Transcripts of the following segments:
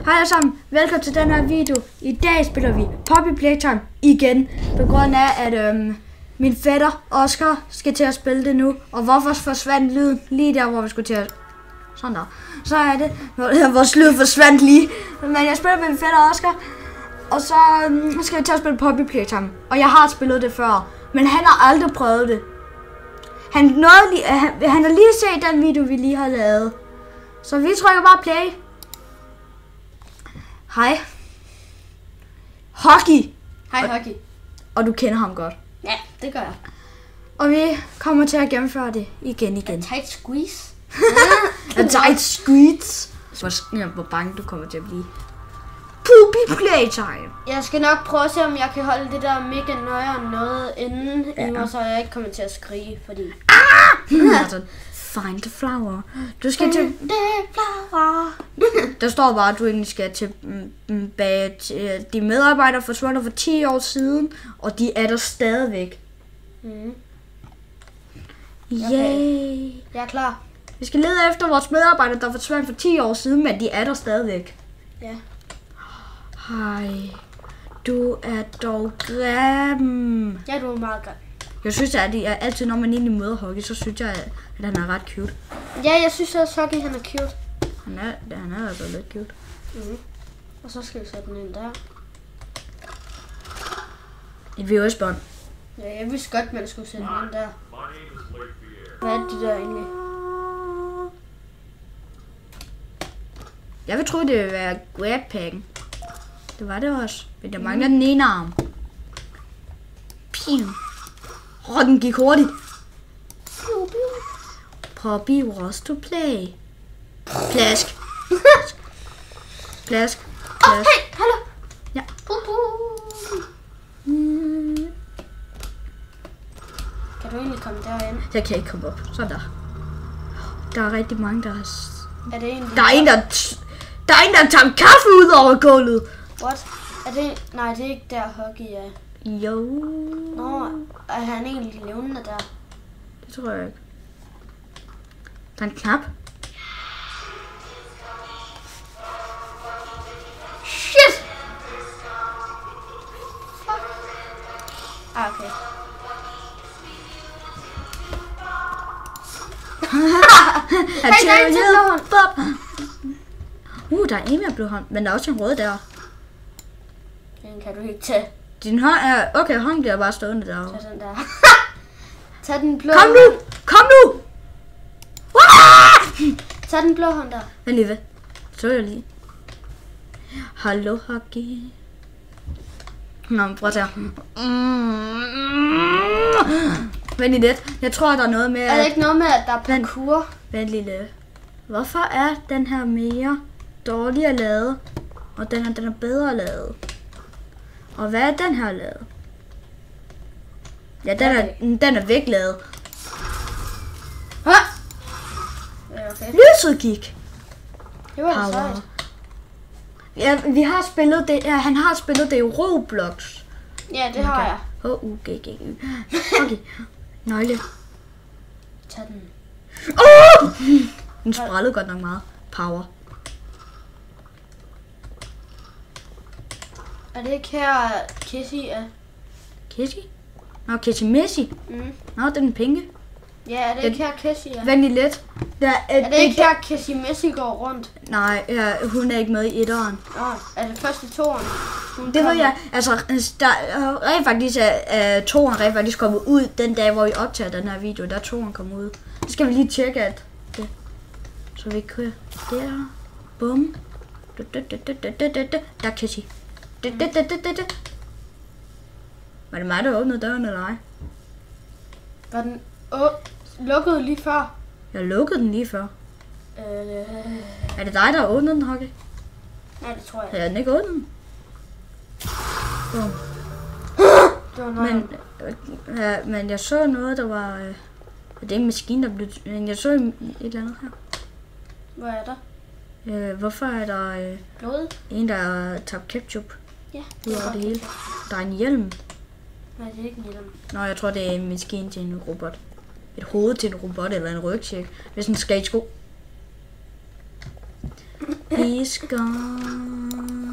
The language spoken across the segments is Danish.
Hej alle sammen, velkommen til den her video. I dag spiller vi Poppy Playtime igen, på grund af at min fætter Oscar skal til at spille det nu. Og hvorfor forsvandt lyden lige der, hvor vi skulle til at... Sådan der. Så er det, vores lyd forsvandt lige. Men jeg spiller med min fætter Oscar, og så skal vi til at spille Poppy Playtime. Og jeg har spillet det før, men han har aldrig prøvet det. Han har lige set den video, vi lige har lavet. Så vi trykker bare play. Hej. Hockey. Hej Hockey. Og du kender ham godt. Ja, det gør jeg. Og vi kommer til at gennemføre det igen. Tight squeeze. A tight squeeze. Hvor bange du kommer til at blive. Poppy Playtime. Jeg skal nok prøve at se, om jeg kan holde det der mega nøjere noget inden, så jeg ikke kommer til at skrige, fordi... Find the flower. Du skal til... Der står bare, at du egentlig skal til de medarbejdere forsvundet for 10 år siden, og de er der stadigvæk. Yay! Jeg er klar. Vi skal lede efter vores medarbejdere, der forsvandt for 10 år siden, men de er der stadigvæk. Ja. Hej. Du er dog grim. Ja, du er meget grim. Jeg synes, at det er altid, når man egentlig møder Hockey, så synes jeg, at han er ret cute. Ja, jeg synes også, Hockey han er cute. Han er altså lidt cute. Og så skal vi sætte den ind der. Et VHS-bånd. Ja, jeg vidste godt, man skulle sætte den ind der. Hvad er det der egentlig? Jeg vil tro, det vil være grabpacken. Det var det også. Men der mangler den ene arm. Piu. Den gik hurtigt. Poppy was to play. Plask. Plask. Hey, hallo. Ja. Kan du egentlig komme derind? Jeg kan ikke komme op. Sådan der. Der er rigtig mange, der har... Er det egentlig... Der er en, der tager kaffe ud over gulvet. What? Er det... Nej, det er ikke der Hockey er. Jo. Nå, er han egentlig levende der? Det tror jeg ikke. Der er en knap. Shit! Ah, okay. Hey, der er en til der er en mere blå hånd, men der er også en rød der. Den kan du ikke tage. Din hånd er... Okay, hånden bliver bare stående derovre. Tag den der. Tag den blå. Kom nu! Kom nu! Tag den blå hånd der. Vent lige ved. Så jeg lige. Hallo, Hockey. Nå, prøv at tage. Vent lige lidt. Jeg tror, der er noget med... Er det ikke noget med, at der er parkour? Vent lige lidt. Hvorfor er den her mere dårligere lavet, og den er bedre lavet? Og hvad er den her lavet? Ja, den er væk lavet. Ja, okay. Lyset gik. Det var da sejt. Ja, vi har spillet det. Ja, han har spillet det i Roblox. Ja, det har jeg. H-U-G-G-Y. Okay. Nøgle. Tag den. Den sprællede godt nok meget. Power. Er det ikke her Kissy er? Kissy? Nå, Kissy Missy. Nå, den pinke. Ja, er det ikke her Kissy er? Vent lige lidt. Er det ikke her Kissy Missy går rundt? Nej, ja, hun er ikke med i etteren. Er det først i toeren? Det ved jeg. Altså, der rent faktisk er toeren rent faktisk kommet ud den dag, hvor vi optager den her video. Der er toeren kommet ud. Så skal vi lige tjekke, at det... Så vi kører der. Bum. Der er Kissy. Var det mig, der åbnede døren, eller ej? Var den lukket lige før? Jeg lukkede den lige før. Er det dig, der har åbnet den, Hockey? Nej, det tror jeg. Har den ikke åbnet den? Men jeg så noget, der var... det er en maskine, der blev... Men jeg så et eller andet her. Hvad er der? Hvorfor er der blod? En, der har tabt ketchup? Ja, det er det hele. Der er en hjelm. Nej, det er ikke en hjelm. Nå, jeg tror, det er en maskine til en robot. Et hoved til en robot eller en rygsæk. Hvis en skatesko. He's gone.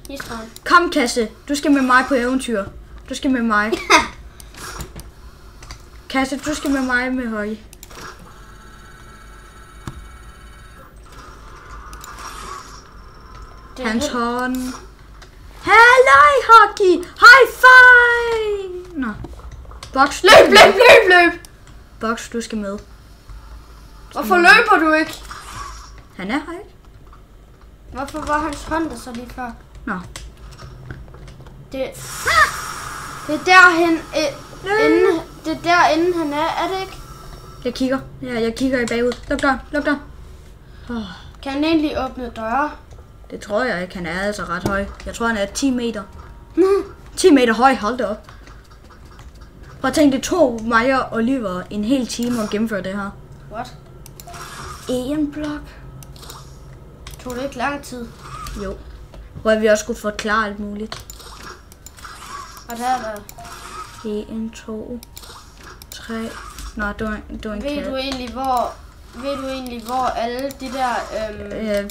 He's gone. Kom, Kasse. Du skal med mig på eventyr. Du skal med mig. Kasse, du skal med mig med høj. Hans hånd. Halløj, Hockey! High five! Nå. Box. Løb! Box, du skal med. Hvorfor løber du ikke? Han er her ikke. Hvorfor var hans hånd der så lige før? Nå. Det er derhen, det er derinde han er det ikke? Jeg kigger. Ja, jeg kigger i bagud. Luk døren. Kan han egentlig åbne døre? Det tror jeg ikke. Han er altså ret høj. Jeg tror, han er 10 meter. 10 meter høj, hold da op. Prøv at tænke, det tog mig og Oliver en hel time at gennemføre det her. What? En blok. Tog det ikke lang tid? Jo. Hvor vi også skulle forklare alt muligt. Og der er der... 1, 2, 3. Nå, du er en kat. Ved du egentlig, hvor alle de der...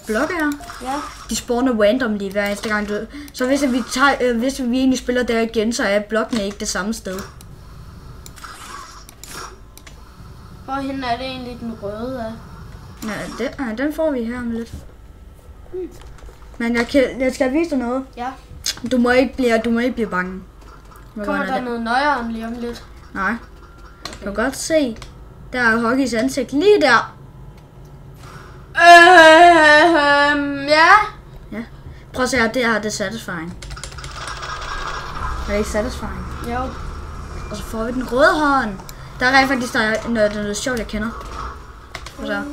blokke er? Ja. De spawner randomly hver eneste gang du... Så hvis vi egentlig spiller der igen, så er blokkene ikke det samme sted. Hvorhen er det egentlig den røde af? Ja, den får vi her om lidt. Men jeg skal vise dig noget. Ja. Du må ikke blive bange. Kommer der noget nøjere lige om lidt? Nej. Okay. Du kan godt se, der er Hockeys ansigt lige der. Ja. Ja. Prøv at se her, det er satisfying. Er det ikke satisfying? Jo. Og så får vi den røde hånd. Der er faktisk noget sjovt, jeg kender. Og så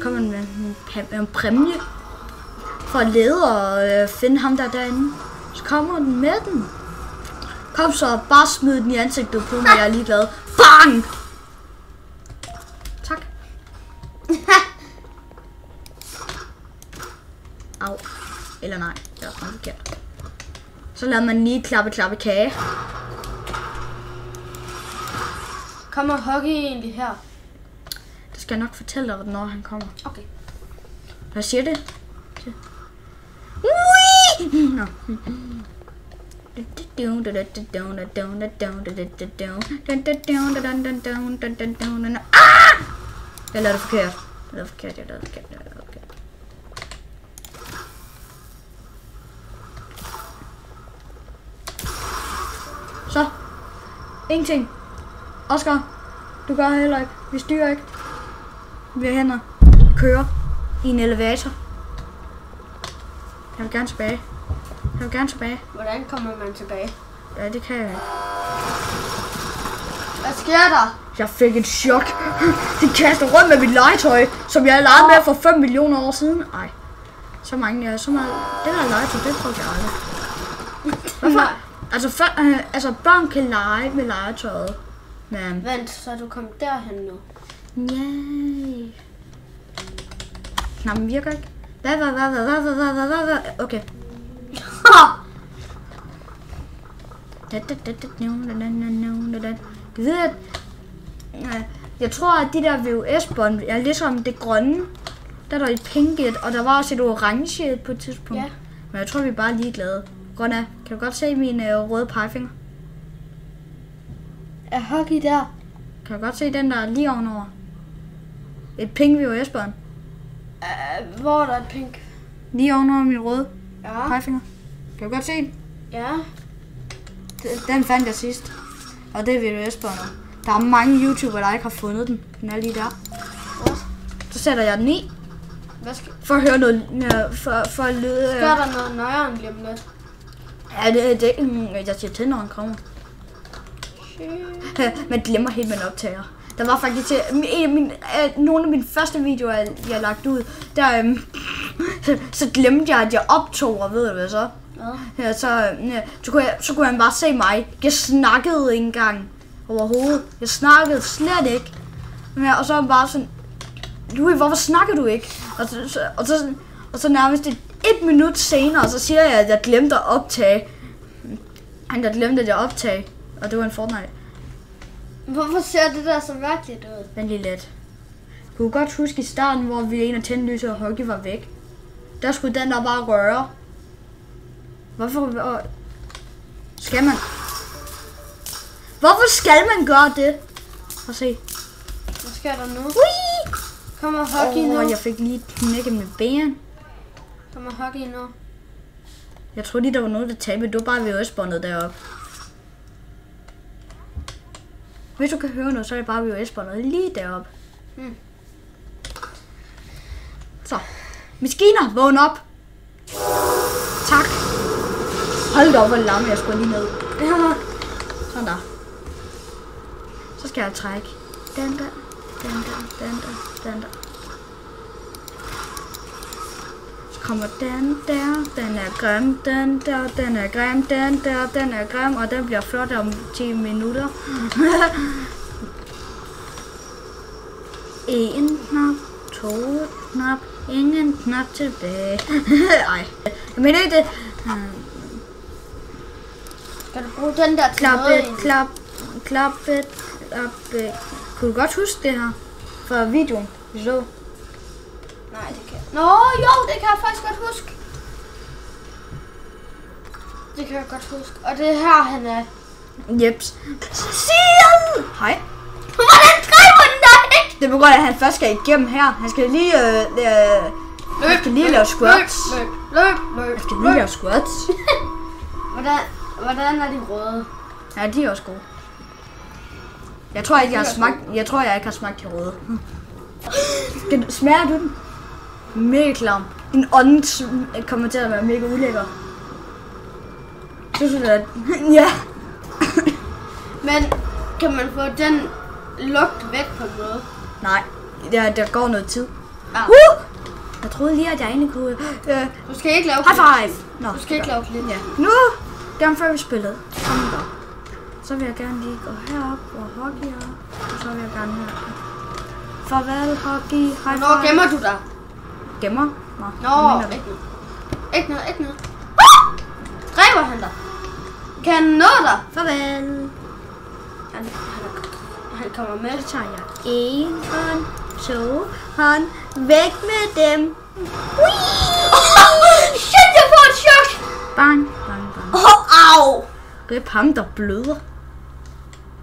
kommer den med en præmie for at lede og finde ham derinde. Så kommer den med den. Kom så, bare smid den i ansigtet på mig, jeg er ligeglad. Bang! Tak. Au. Eller nej, det er også forkert. Så lader man lige klappe kage. Kommer Hockey egentlig her? Det skal jeg nok fortælle dig, når han kommer. Okay. Hvad siger det? Ui! Nå. Jeg lavede det forkert. Så. Ingenting. Oscar, du gør heller ikke. Vi styrer ikke. Vi er hænder. Kører i en elevator. Jeg vil gerne tilbage. Hvordan kommer man tilbage? Ja, det kan jeg ikke. Hvad sker der? Jeg fik et chok. De kaster rundt med mit legetøj, som jeg legede med for 5 millioner år siden. Ej. Så meget. Det der legetøj, det prøver jeg aldrig. Hvorfor? Altså, børn kan lege med legetøjet. Men... Vent, så er du kommet derhen nu? Nej. Knappen virker ikke. Hvad? Okay. Jeg tror, at de der VHS-bånd er ligesom det grønne. Der er der et pinket, og der var også et orange på et tidspunkt. Ja. Men jeg tror, vi er bare ligeglade. Grønne, kan du godt se mine røde pegefinger? Er Hockey der? Kan du godt se den der lige ovenover? Et pink VHS-bånd. Hvor er der et pink? Lige ovenover min røde pegefinger. Kan du godt se den? Ja. Den fandt jeg sidst. Og det er VHS-båndet. Der er mange YouTubere, der ikke har fundet den. Den er lige der. What? Så sætter jeg den i. Hvad skal... For at høre noget... For at lyde... Gør der noget nøjere lige om lidt? Ja, jeg siger til, når han kommer. Man glemmer helt, man optager. Der var faktisk nogle af mine første videoer, jeg har lagt ud, der så glemte jeg, at jeg optog, og ved du hvad så? Ja, så kunne han bare se mig. Jeg snakkede ikke engang overhovedet. Jeg snakkede slet ikke. Ja, og så var han bare sådan, Louis, hvorfor snakker du ikke? Og så nærmest et minut senere, så siger jeg, at jeg glemte at optage. Han der glemte, at jeg optage. Og det var en Fortnite. Hvorfor ser det der så mærkeligt ud? Vent lige lidt. Kunne du godt huske i starten, hvor vi en af tændlyset og hockey var væk? Der skulle den der bare røre. Hvorfor skal man? Hvorfor skal man gøre det? Prøv at se. Hvad sker der nu? Ui! Kommer hockey nu? Jeg fik lige knækket med ben. Kommer hockey nu? Jeg troede lige, der var noget, der tabte. Det var bare VHS-båndet deroppe. Hvis du kan høre noget, så er det bare VHS-båndet lige deroppe. Så. Maskiner, vågn op. Tak. Hold da op, hvor larm, jeg skulle lige ned. Sådan der. Så skal jeg trække. Den der. Så kommer den der. Den er grim. Den er grim. Og den bliver flot om 10 minutter. En knap. 2 knap. Ingen knap tilbage. Ej. Jeg mener ikke det. Kan du bruge den der til noget? Klappe. Kunne du godt huske det her? Fra videoen, vi så? Nej, det kan Nå, jo, det kan jeg faktisk godt huske. Det kan jeg godt huske. Og det er her, han er. Jeps. Seal! Hej. Hvordan driver den dig? Det er på grund af, at han først skal igennem her. Han skal lige, lave squats. Løb. Han skal lige lave squats. Hvordan er de røde? Ja, de er også gode. Jeg tror ikke, jeg ikke har smagt de røde. Smager du den? Mega klam. Din ånd kommer til at være mega ulækker. Synes du det? Ja. Men kan man få den lugt væk på noget? Nej, der går noget tid. Ah. Jeg troede lige, at jeg egentlig kunne... Du skal ikke lave high five! Nå, Du skal ikke lave klip. Ja. Nu, gerne før vi spillede. Så vil jeg gerne lige gå herop, hvor hockey er. Og så vil jeg gerne her. Farvel, hockey. High five. Hvornår gemmer du dig? Gemmer? Nå, ikke noget. Dræber han dig? Kan han nå dig? Farvel. Han kommer med. Så tager jeg 1 hånd, 2 hånd. Væk med dem. Shit, jeg får et chok! Bang. Au! Rip ham, der bløder.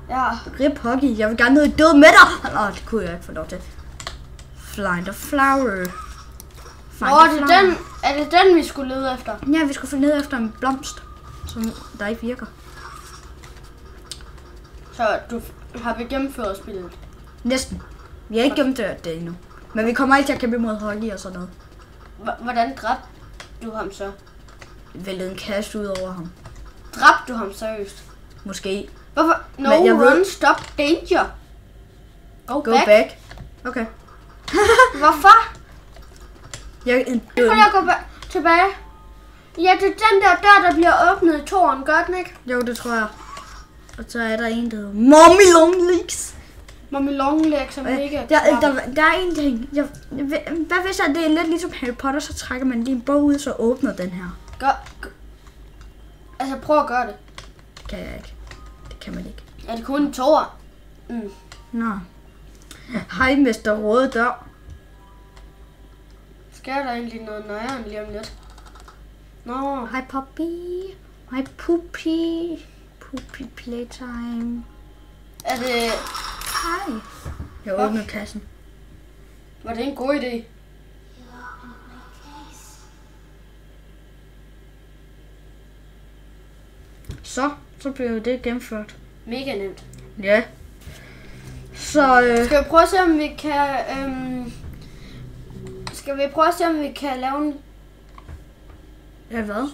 Ja. Rip hockey, jeg vil gerne ned i død med dig. Nå, det kunne jeg ikke få lov til. Find a flower. Er det den, vi skulle lede efter? Ja, vi skulle finde ned efter en blomst, som der ikke virker. Så har vi gennemført spillet? Næsten. Vi har ikke gennemført det endnu. Men vi kommer ikke til at kæmpe mod hockey og sådan noget. Hvordan dræbte du ham så? Væltede en kast ud over ham. Dræbte du ham seriøst? Måske. Hvorfor? No run, stop, danger. Go back. Okay. Hvorfor? Jeg gå tilbage. Ja, det er den der bliver åbnet i toren, gør den ikke? Jo, det tror jeg. Og så er der en, der hedder Mommy Long Legs. Mommy Long Legs er mega der er en ting. Hvad hvis det er lidt ligesom Harry Potter, så trækker man lige en bog ud, så åbner den her. Altså, prøv at gøre det. Kan jeg ikke. Det kan man ikke. Er det kun en toer? Nå. Hej, Mester Røde Dør. Sker der egentlig noget nøjere lige om lidt? Nå. Hej, Poppy. Hej, Poopy. Poopy playtime. Er det... Hej. Jeg åbner kassen. Var det en god idé? Så blev det gennemført. Mega nemt. Ja. Så skal vi prøve at se, om vi kan... lave en... Ja, hvad?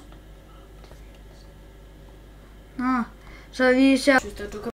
Nå. Så vi ser...